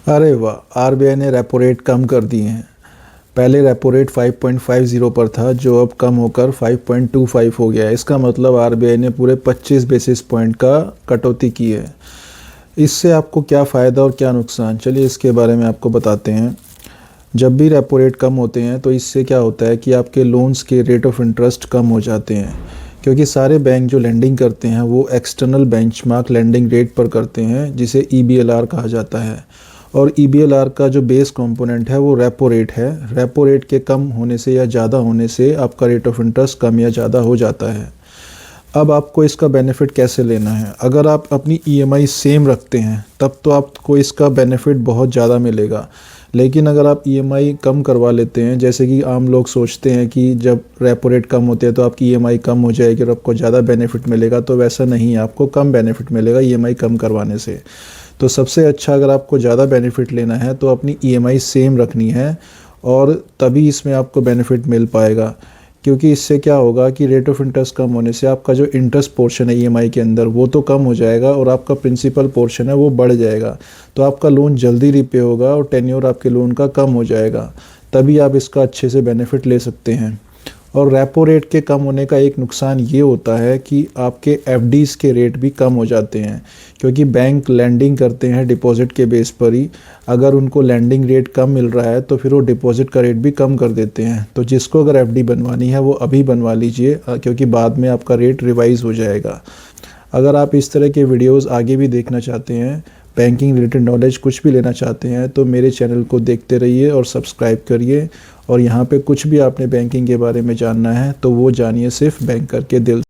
अरे वाह! आरबीआई ने रेपो रेट कम कर दिए हैं। पहले रेपो रेट 5.50 पर था, जो अब कम होकर 5.25 हो गया है। इसका मतलब आरबीआई ने पूरे 25 बेसिस पॉइंट का कटौती की है। इससे आपको क्या फ़ायदा और क्या नुकसान, चलिए इसके बारे में आपको बताते हैं। जब भी रेपो रेट कम होते हैं तो इससे क्या होता है कि आपके लोन्स के रेट ऑफ इंटरेस्ट कम हो जाते हैं, क्योंकि सारे बैंक जो लेंडिंग करते हैं वो एक्सटर्नल बेंचमार्क लेंडिंग रेट पर करते हैं, जिसे ईबीएलआर कहा जाता है। और ईबीएलआर का जो बेस कंपोनेंट है वो रेपो रेट है। रेपो रेट के कम होने से या ज़्यादा होने से आपका रेट ऑफ इंटरेस्ट कम या ज़्यादा हो जाता है। अब आपको इसका बेनिफिट कैसे लेना है? अगर आप अपनी ईएमआई सेम रखते हैं तब तो आपको इसका बेनिफिट बहुत ज़्यादा मिलेगा। लेकिन अगर आप ईएमआई कम करवा लेते हैं, जैसे कि आम लोग सोचते हैं कि जब रेपो रेट कम होते हैं तो आपकी ईएमआई कम हो जाएगी और आपको ज़्यादा बेनिफिट मिलेगा, तो वैसा नहीं है। आपको कम बेनिफिट मिलेगा ईएमआई कम करवाने से। तो सबसे अच्छा, अगर आपको ज़्यादा बेनिफिट लेना है तो अपनी ईएमआई सेम रखनी है, और तभी इसमें आपको बेनिफिट मिल पाएगा। क्योंकि इससे क्या होगा कि रेट ऑफ इंटरेस्ट कम होने से आपका जो इंटरेस्ट पोर्शन है ईएमआई के अंदर वो तो कम हो जाएगा, और आपका प्रिंसिपल पोर्शन है वो बढ़ जाएगा। तो आपका लोन जल्दी रिपे होगा और टेन्योर आपके लोन का कम हो जाएगा। तभी आप इसका अच्छे से बेनिफिट ले सकते हैं। और रेपो रेट के कम होने का एक नुकसान ये होता है कि आपके एफडीज़ के रेट भी कम हो जाते हैं, क्योंकि बैंक लैंडिंग करते हैं डिपॉजिट के बेस पर ही। अगर उनको लैंडिंग रेट कम मिल रहा है तो फिर वो डिपॉजिट का रेट भी कम कर देते हैं। तो जिसको अगर एफडी बनवानी है वो अभी बनवा लीजिए, क्योंकि बाद में आपका रेट रिवाइज़ हो जाएगा। अगर आप इस तरह के वीडियोस आगे भी देखना चाहते हैं, बैंकिंग रिलेटेड नॉलेज कुछ भी लेना चाहते हैं, तो मेरे चैनल को देखते रहिए और सब्सक्राइब करिए। और यहाँ पे कुछ भी आपने बैंकिंग के बारे में जानना है तो वो जानिए सिर्फ बैंकर के दिल।